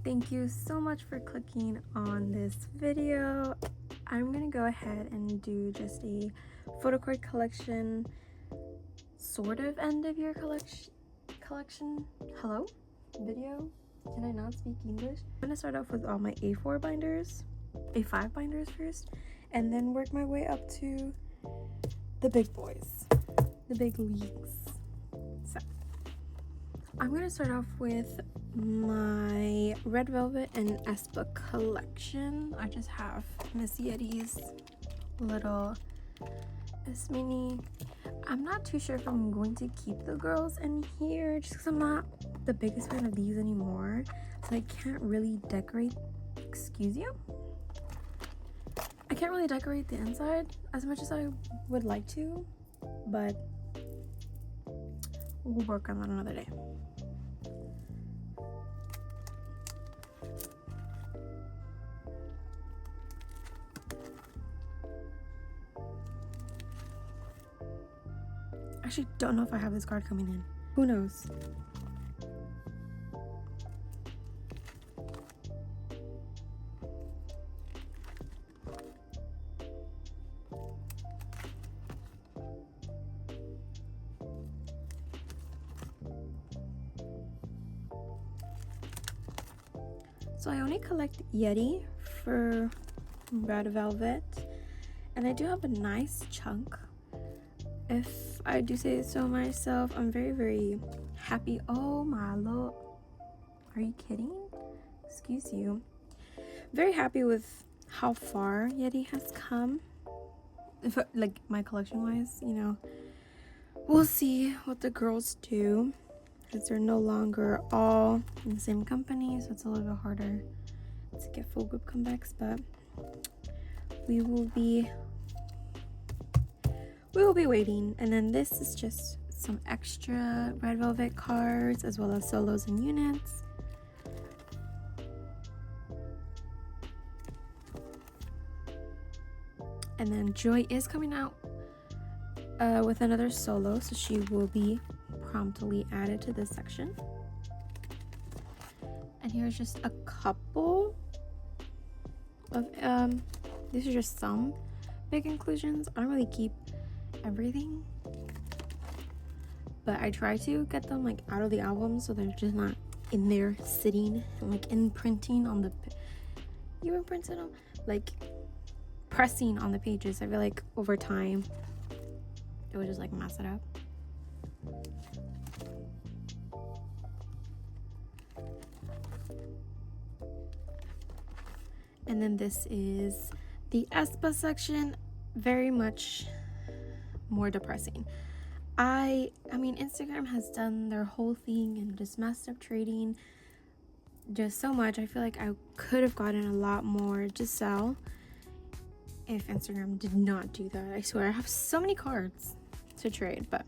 Thank you so much for clicking on this video. I'm gonna go ahead and do just a photocard collection, sort of end of year collection video. Can I not speak English? I'm gonna start off with all my A4 binders, A5 binders first, and then work my way up to the big boys, the big leagues. So I'm gonna start off with my red velvet and aespa collection. I just have Miss Yeti's little mini. I'm not too sure if I'm going to keep the girls in here just because I'm not the biggest fan of these anymore, so I can't really decorate. Excuse you? I can't really decorate the inside as much as I would like to, but we'll work on that another day. I actually don't know if I have this card coming in. Who knows? So I only collect Yeti for red velvet, and I do have a nice chunk. If I do say so myself, I'm very happy. Oh my lord, are you kidding? Excuse you. Very happy with how far Yeti has come, if like my collection wise, you know. We'll see what the girls do, because they're no longer all in the same company, so it's a little bit harder to get full group comebacks, but we will be waiting. And then this is just some extra red velvet cards as well as solos and units. And then Joy is coming out with another solo, so she will be promptly added to this section. And here's just a couple of these are just some big inclusions. I don't really keep everything, but I try to get them like out of the album so they're just not in there sitting and like imprinting on the like pressing on the pages. I feel like over time it would just like mess it up. And then this is the aespa section, very much more depressing. I mean, Instagram has done their whole thing and just messed up trading just so much. I feel like I could have gotten a lot more to sell if Instagram did not do that. I swear, I have so many cards to trade, but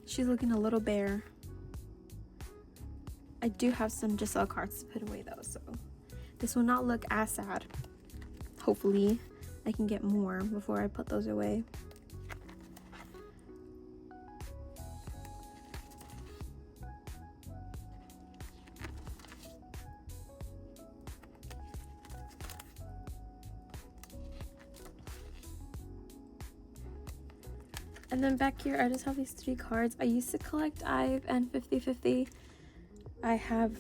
she's looking a little bare. I do have some Giselle cards to put away though, so this will not look as sad. Hopefully I can get more before I put those away. And then back here, I just have these 3 cards. I used to collect IVE and 50/50. I have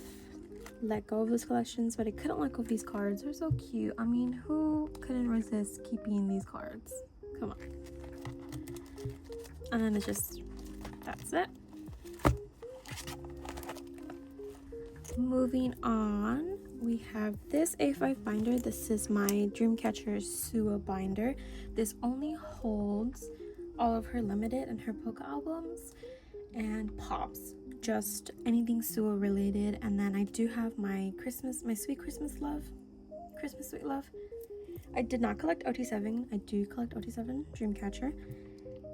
let go of those collections, but I couldn't let go of these cards. They're so cute. I mean, who couldn't resist keeping these cards? Come on. And then it's just, that's it. Moving on, we have this A5 binder. This is my Dreamcatcher Sua binder. This only holds all of her limited and her polka albums and pops, just anything Sua related. And then I do have my sweet Christmas sweet love. I did not collect OT7. I do collect OT7 Dreamcatcher,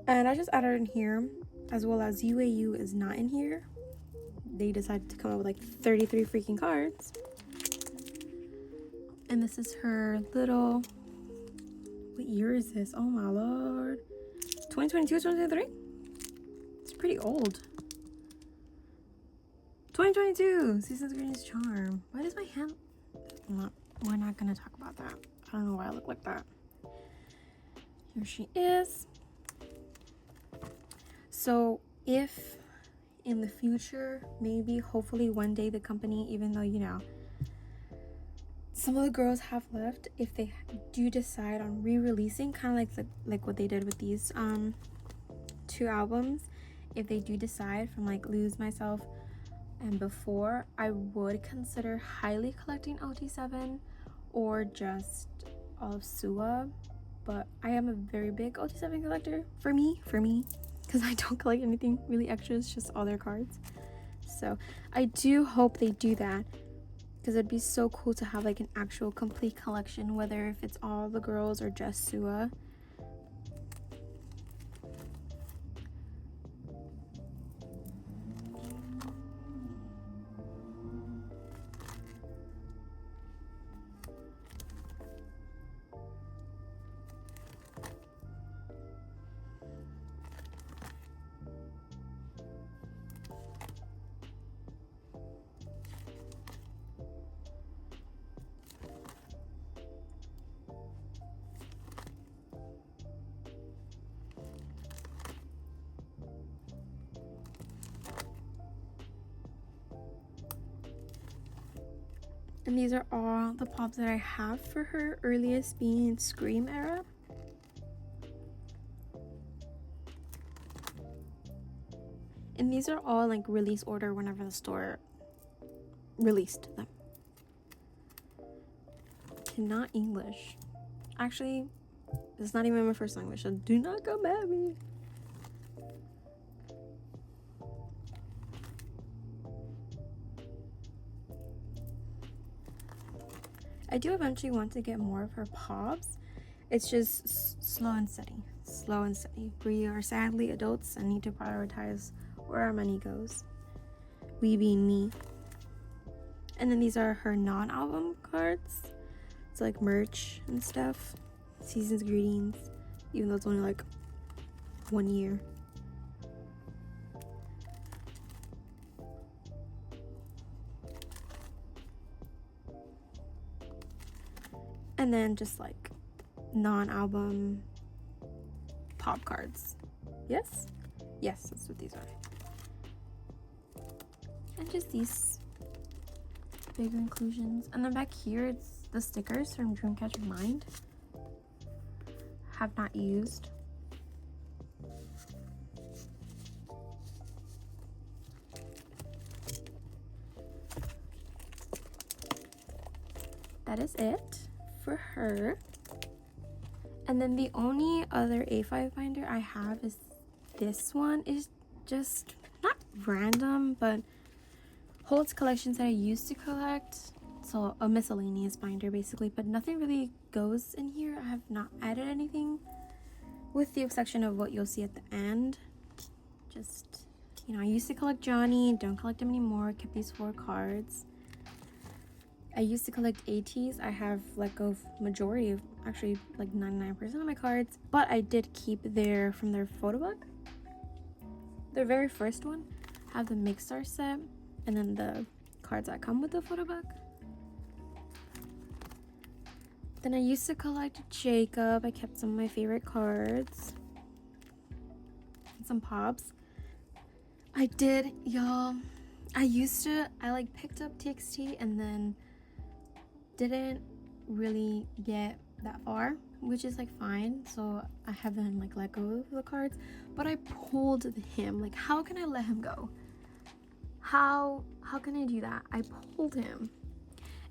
and I just added in here, as well as UAU is not in here they decided to come up with like 33 freaking cards. And this is her little, what year is this? Oh my lord. 2022, 2023? It's pretty old. 2022, Season's Greatest Charm. Why does my hand, we're not gonna talk about that. I don't know why I look like that. Here she is. So if in the future, maybe, hopefully one day the company, even though, you know, some of the girls have left, if they do decide on re-releasing, kind of like what they did with these 2 albums, if they do decide from like Lose Myself and before, I would consider highly collecting OT7 or just all of SUA. But I am a very big OT7 collector for me, because I don't collect anything really extra, it's just all their cards. So I do hope they do that, because it'd be so cool to have like an actual complete collection, whether if it's all the girls or just SUA. And these are all the pops that I have for her, earliest being Scream era. And these are all like release order whenever the store released them. Cannot English. Actually, it's not even my first language, so do not come at me. I do eventually want to get more of her pops. It's just slow and steady. Slow and steady. We are sadly adults and need to prioritize where our money goes. We being me. And then these are her non-album cards. It's like merch and stuff. Season's Greetings. Even though it's only like 1 year. And then just like non-album pop cards. Yes? Yes, that's what these are. And just these bigger inclusions. And then back here, it's the stickers from Dreamcatcher Mind. Have not used. That is it for her. And then the only other A5 binder I have is this one. Is just not random, but holds collections that I used to collect. So a miscellaneous binder basically, but nothing really goes in here. I have not added anything, with the exception of what you'll see at the end. Just, you know, I used to collect Johnny, don't collect them anymore. Kept these 4 cards. I used to collect ATs. I have let go of majority of, actually like 99% of my cards, but I did keep from their photo book. Their very first one have the Mixstar set, and then the cards that come with the photo book. Then I used to collect Jacob. I kept some of my favorite cards. And some pops. I did, y'all. I like picked up TXT and then didn't really get that far, which is like fine. So I haven't like let go of the cards, but I pulled him. Like, how can I let him go? How can I do that? I pulled him.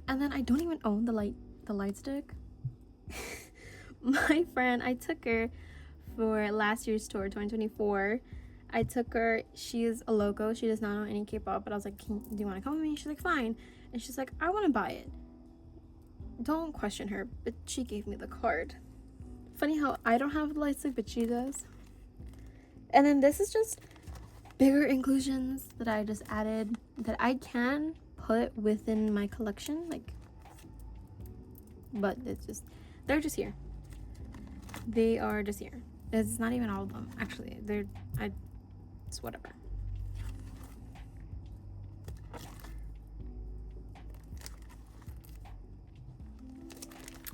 And then I don't even own the light stick. My friend, I took her for last year's tour, 2024. I took her. She is a loco. She does not know any K-pop, but I was like, do you want to come with me? She's like, fine. And she's like, I want to buy it. Don't question her, but she gave me the card. Funny how I don't have the light stick, but she does. And then this is just bigger inclusions that I just added that I can put within my collection, like, but it's just, they're just here. They are just here. It's not even all of them, actually. It's whatever.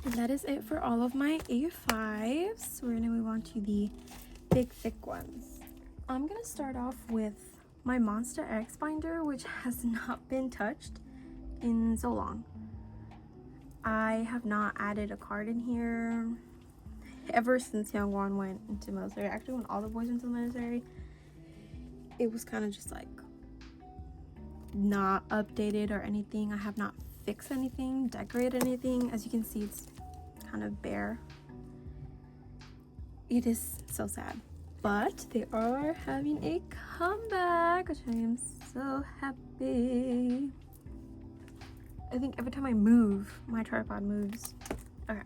And that is it for all of my A5s. We're gonna move on to the big thick ones. I'm gonna start off with my Monsta X binder, which has not been touched in so long. I have not added a card in here ever since Youngwon went into military. Actually, when all the boys went to the military, it was kind of just like not updated or anything. I have not fixed anything, decorated anything. As you can see, it's kind of bare. It is so sad, but they are having a comeback, which I am so happy. I think every time I move, my tripod moves. Okay.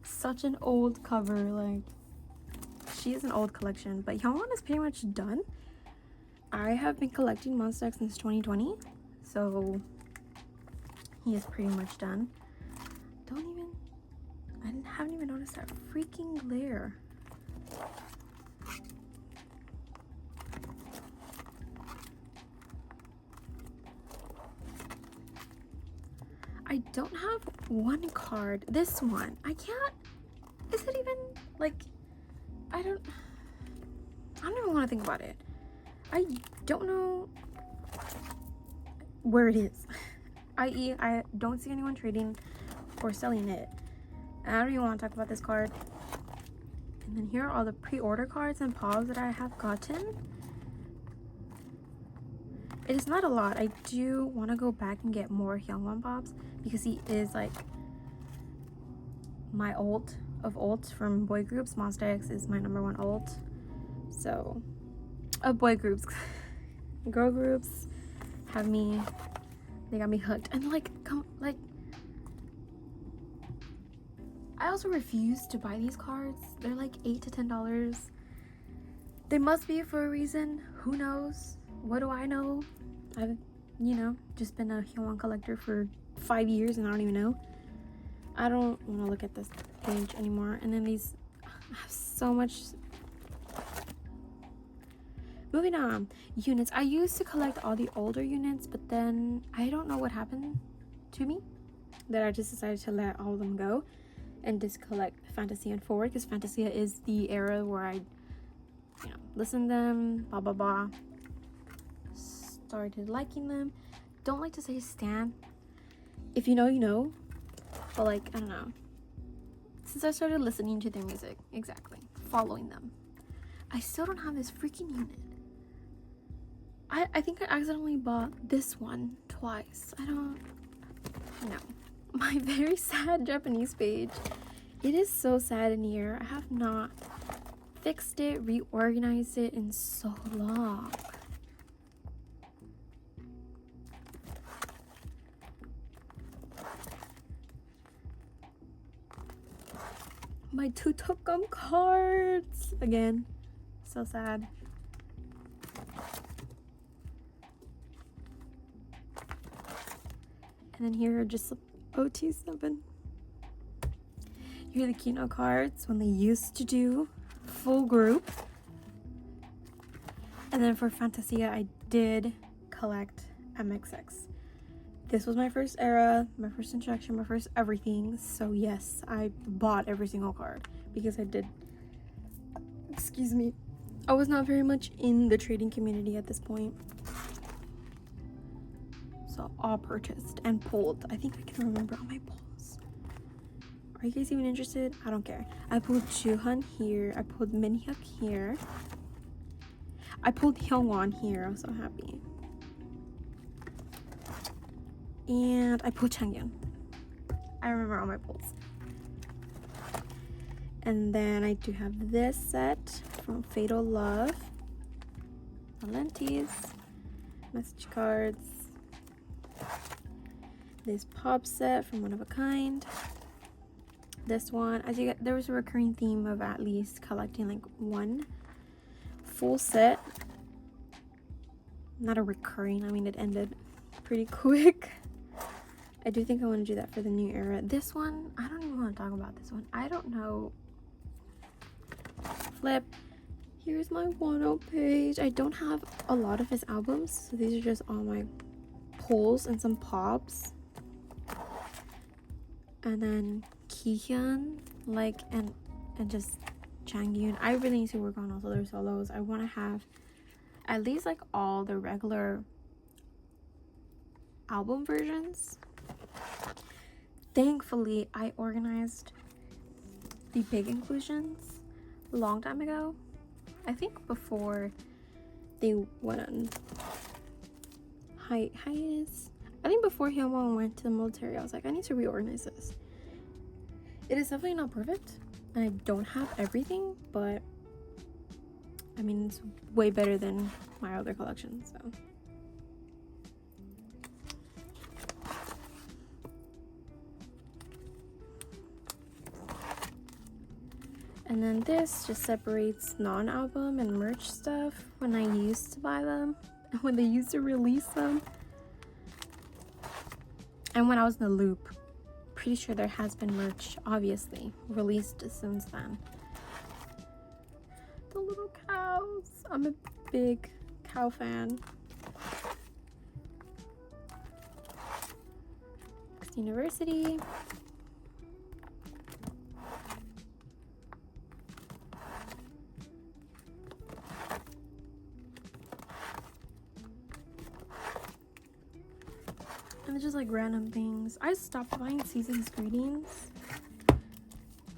Such an old cover, like, she is an old collection, but Hyungwon is pretty much done. I have been collecting monsta since 2020, so he is pretty much done. I haven't even noticed that freaking glare. I don't have one card. This one, I can't. Is it even like? I don't even want to think about it. I don't know where it is. I.e., I don't see anyone trading or selling it. And I don't even want to talk about this card. And then here are all the pre-order cards and pops that I have gotten. It is not a lot. I do want to go back and get more Hyungwon pops because he is like my ult of ults from boy groups. Monsta X is my #1 ult. So, of boy groups. Girl groups have me, they got me hooked. And like, I also refuse to buy these cards. They're like $8 to $10. They must be for a reason. Who knows? What do I know? I've, just been a Hyungwon collector for 5 years and I don't even know. I don't want to look at this page anymore. And then these, I have so much. Moving on, units. I used to collect all the older units, but then I don't know what happened to me that I just decided to let all of them go and just collect Fantasia and forward, because Fantasia is the era where I, listen to them, blah blah blah. Started liking them. Don't like to say stan. If you know, you know. But like, I don't know. Since I started listening to their music, exactly, following them, I still don't have this freaking unit. I think I accidentally bought this one twice. I don't know. My very sad Japanese page. It is so sad in here. I have not fixed it, reorganized it in so long. My two Tokam cards again. So sad. And then here are just OT7. Here are the Kino cards when they used to do full group. And then for Fantasia, I did collect MXX. This was my first era, my first introduction, my first everything. So yes, I bought every single card because I did. Excuse me. I was not very much in the trading community at this point. So all purchased and pulled. I think I can remember all my pulls. Are you guys even interested? I don't care. I pulled Chuhan here. I pulled Minhyuk here. I pulled Hyungwon here. I'm so happy. And I pulled Changyun. I remember all my pulls. And then I do have this set from Fatal Love. Valentis. Message cards. This pop set from One of a Kind. This one, as you get, there was a recurring theme of at least collecting like one full set not a recurring, I mean it ended pretty quick. I do think I want to do that for the new era. This one, I don't even want to talk about this one. I don't know. Flip. Here's my Wano page. I don't have a lot of his albums, so these are just all my pulls and some pops. And then Kihyun, like, and just Changyun. I really need to work on also their solos. I want to have at least like all the regular album versions. Thankfully, I organized the big inclusions a long time ago. I think before they went on hiatus. I think before Hyunwon went to the military, I was like, I need to reorganize this. It is definitely not perfect, and I don't have everything, but I mean, it's way better than my other collection, so. And then this just separates non-album and merch stuff when I used to buy them and when they used to release them. And when I was in the loop, pretty sure there has been merch, obviously, released since then. The little cows. I'm a big cow fan. Next University. And it's just like random things. I stopped buying season's greetings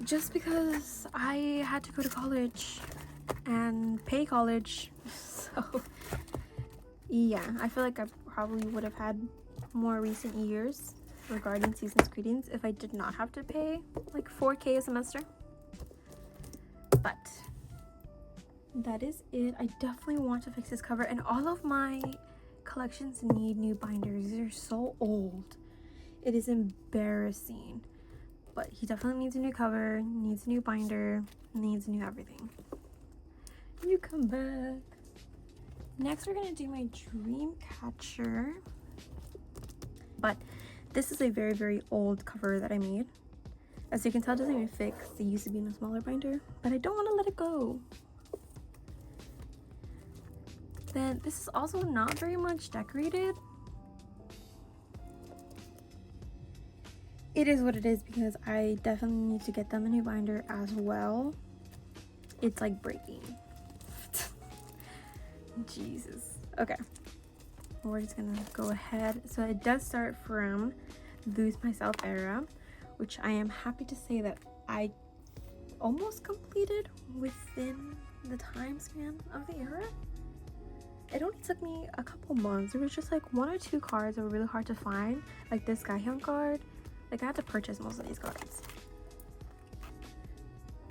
just because I had to go to college and pay college. So yeah, I feel like I probably would have had more recent years regarding season's greetings if I did not have to pay like $4K a semester. But that is it. I definitely want to fix this cover, and all of my collections need new binders. They're so old. It is embarrassing. But he definitely needs a new cover, needs a new binder, needs new everything. You come back. Next, we're gonna do my dream catcher. But this is a very, very old cover that I made. As you can tell, it doesn't even fit because it used to be in a smaller binder. But I don't want to let it go. Then this is also not very much decorated. It is what it is because I definitely need to get them a new binder as well. It's like breaking. Jesus. Okay. We're just gonna go ahead. So it does start from Lose Myself era, which I am happy to say that I almost completed within the time span of the era. It only took me a couple months. There was just like 1 or 2 cards that were really hard to find, like this Gahyun card. Like I had to purchase most of these cards.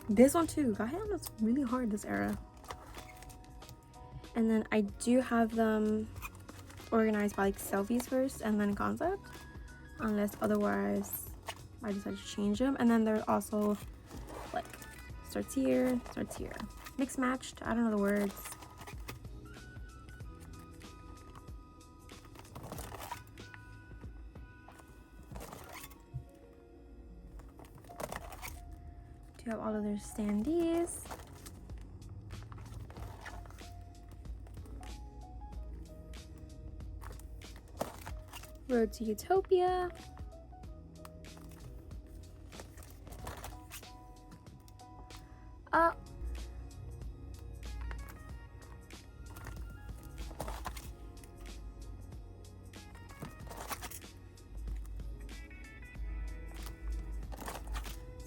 This one too, Gahyun was really hard this era. And then I do have them organized by like selfies first and then concept, unless otherwise I decide to change them. And then they're also like starts here, mixed matched. I don't know the words. Do have all of their standees. Road to Utopia.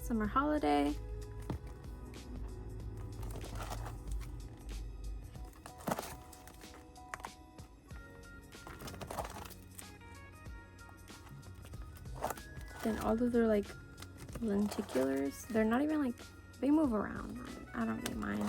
Summer Holiday. Then all of their like lenticulars, they're not even like, they move around. I don't really mind.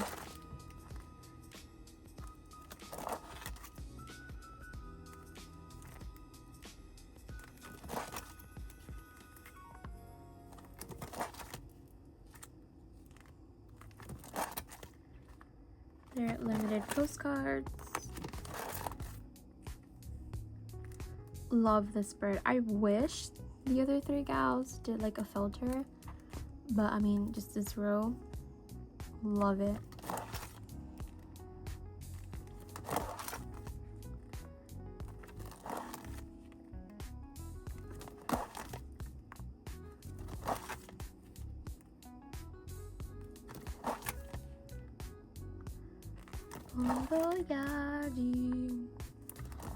They're limited postcards. love this spread. I wish the other 3 gals did like a filter, but I mean, just this row, love it. Bon voyage,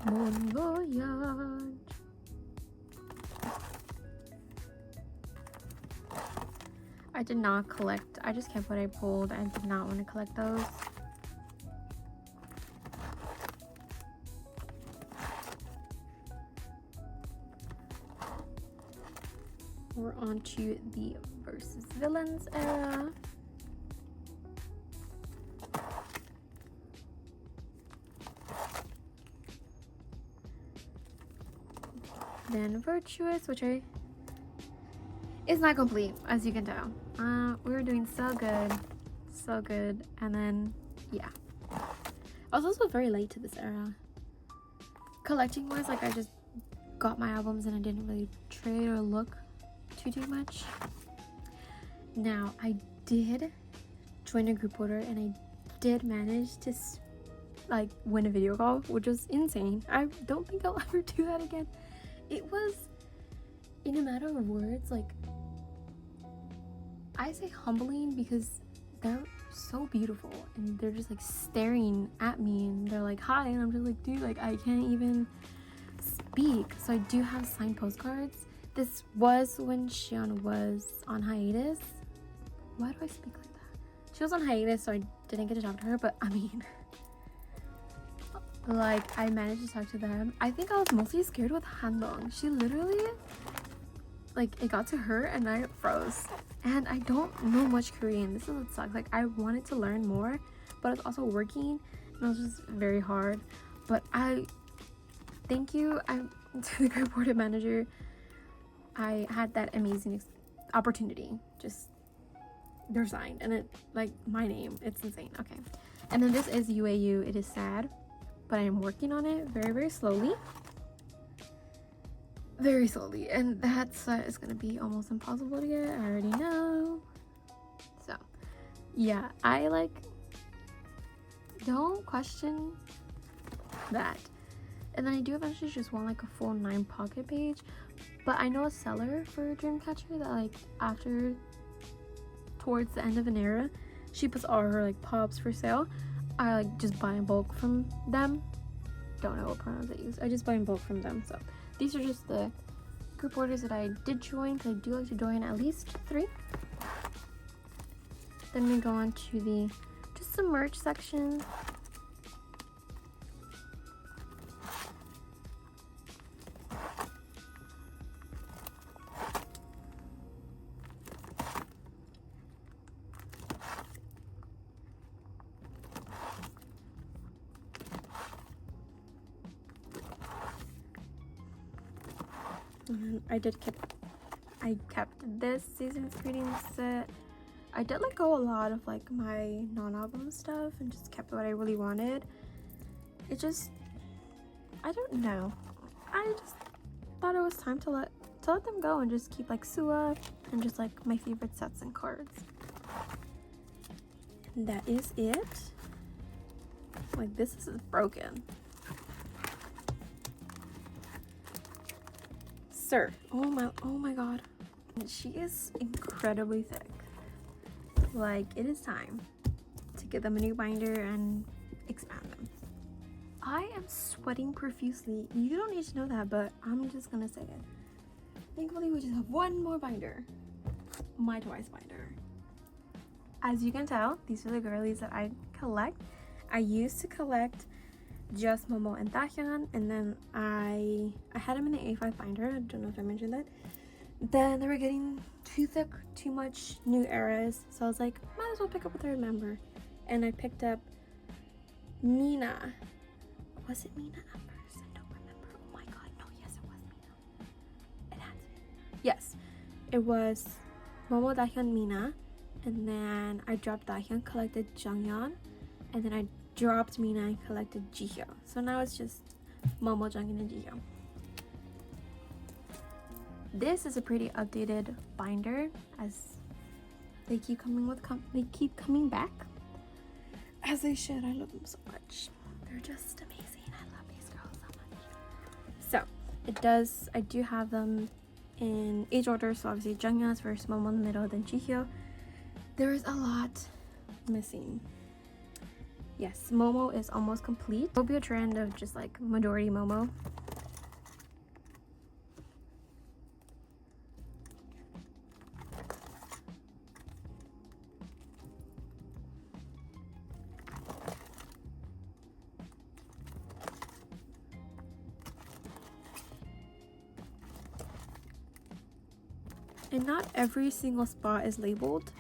bon voyage. I did not collect. I just kept what I pulled. I did not want to collect those. We're on to the versus villains era. Then virtuous, which is not complete, as you can tell. We were doing so good, and then yeah. I was also very late to this era. Collecting wise, like I just got my albums and I didn't really trade or look too much. Now I did join a group order and I did manage to like win a video call, which was insane. I don't think I'll ever do that again. It was, in a matter of words, like, I say humbling because they're so beautiful and they're just like staring at me and they're like hi, and I'm just like, dude, like I can't even speak. So I do have signed postcards. This was when Xion was on hiatus. Why do I speak like that? She was on hiatus, so I didn't get to talk to her, but I mean, like, I managed to talk to them. I think I was mostly scared with Handong. She literally, like, it got to her and I froze. And I don't know much Korean. This is what sucks. Like, I wanted to learn more, but I was also working and it was just very hard. But thank you to the group order manager. I had that amazing opportunity. Just, they're signed and it, like, my name. It's insane. Okay. And then this is UAU. It is sad, but I am working on it very slowly. Very slowly. And that set is going to be almost impossible to get. I already know. So, yeah. I, like, don't question that. And then I do eventually just want, like, a full 9 pocket page. But I know a seller for Dreamcatcher that, like, towards the end of an era, she puts all her, like, pops for sale. I, like, just buy in bulk from them. Don't know what pronouns I use. I just buy in bulk from them. So these are just the group orders that I did join, because I do like to join at least 3. Then we go on to just the merch section. I kept this season's greetings set. I did let go a lot of like my non-album stuff and just kept what I really wanted. It just, I don't know. I just thought it was time to let them go and just keep like Sua and just like my favorite sets and cards. And that is it. Like, this is broken. Sir, oh my god, she is incredibly thick. Like, it is time to get them a new binder and expand them. I am sweating profusely. You don't need to know that, but I'm just gonna say it. Thankfully, we just have one more binder, my Twice binder. As you can tell, these are the girlies that I collect. I used to collect just Momo and Taehyun, and then I had them in the A5 binder. I don't know if I mentioned that. Then they were getting too thick, too much new eras, so I was like, might as well pick up a third member. And I picked up Mina. Was it Mina at first? I don't remember. Oh my god, no, yes, it was Mina. It had to be. Yes, it was Momo, Taehyun, Mina, and then I dropped Taehyun, collected Jonghyun, and then I dropped Mina and collected Jihyo. So now it's just Momo, Jonghyun, and Jihyo. This is a pretty updated binder, as they keep coming back, as they should. I love them so much. They're just amazing. I love these girls so much. I do have them in age order, so obviously Junghyun's first, Momo in the middle, then Jihyo. There is a lot missing. Yes, Momo is almost complete. There'll be a trend of just like majority Momo. And not every single spot is labeled,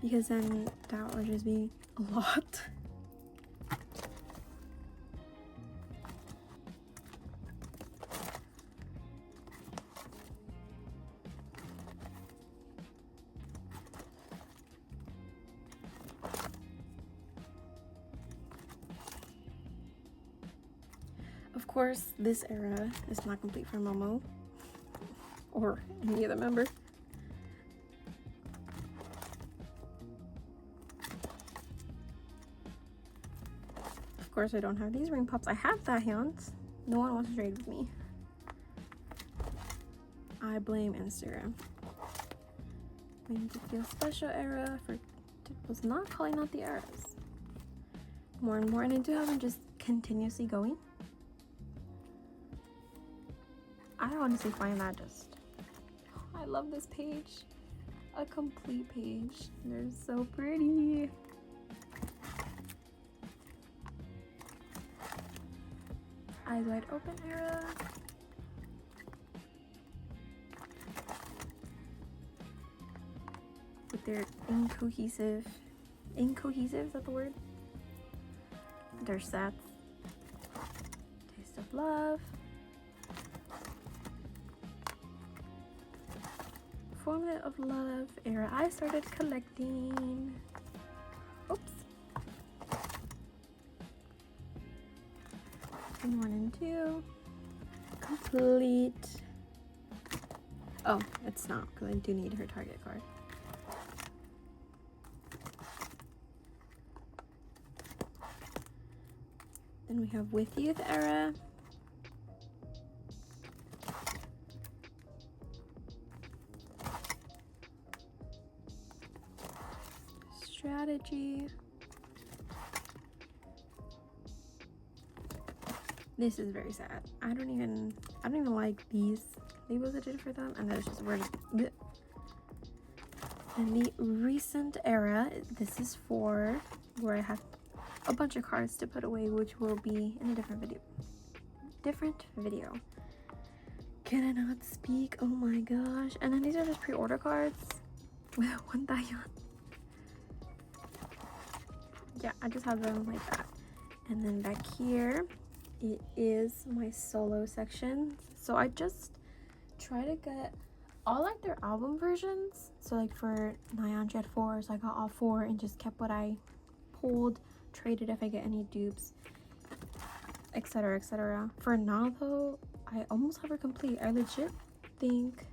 because then that would just be a lot. Of course, this era is not complete for Momo or any other member. Of course, I don't have these ring pops. I have Taehyun's. No one wants to trade with me. I blame Instagram. Made to feel special era was not calling out the eras. More and more, and I do have them just continuously going. I honestly find that just, I love this page. A complete page. They're so pretty. Eyes Wide Open era. With their incohesive, is that the word? Their sets. Taste of Love. Formula of Love era. I started collecting. Oops. 1 and 2. Complete. Oh, it's not, because I do need her Target card. Then we have With Youth era. Strategy. This is very sad. I don't even like these labels I did for them, and that's just where. And the recent era, this is for where I have a bunch of cards to put away, which will be in a different video. Can I not speak? Oh my gosh. And then these are just pre-order cards with one Taehyun. Yeah, I just have them like that. And then back here, it is my solo section. So I just try to get all like their album versions. So like for Nayeon, she had 4, so I got all 4 and just kept what I pulled, traded if I get any dupes, etc, etc. For now though, I almost have her complete. I legit think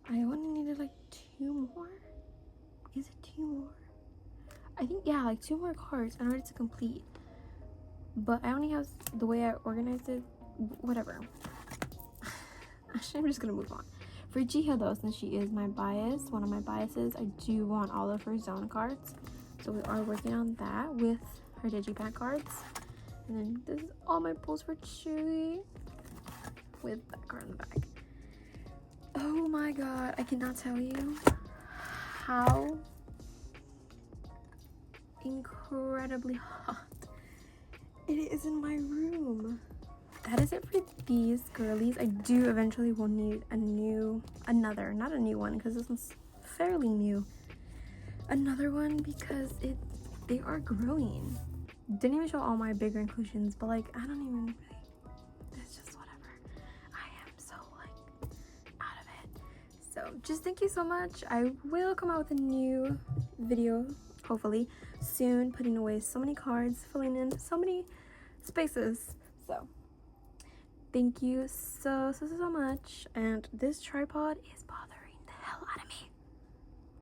I only needed like 2 more. Is it 2 more? I think, yeah, like 2 more cards in order to complete. But I only have, the way I organized it, whatever. Actually, I'm just gonna move on. For Jihyo though, since she is my bias, one of my biases, I do want all of her zone cards. So we are working on that with her digipack cards. And then this is all my pulls for Chewy with that card in the back. Oh my god, I cannot tell you how incredibly hot it is in my room. That is it for these girlies. I do eventually will need not a new one, because this one's fairly new. Another one, because they are growing. Didn't even show all my bigger inclusions, but like I don't even really, it's just whatever. I am so like out of it. So just thank you so much. I will come out with a new video hopefully soon, putting away so many cards, filling in so many spaces. So Thank you so much. And this tripod is bothering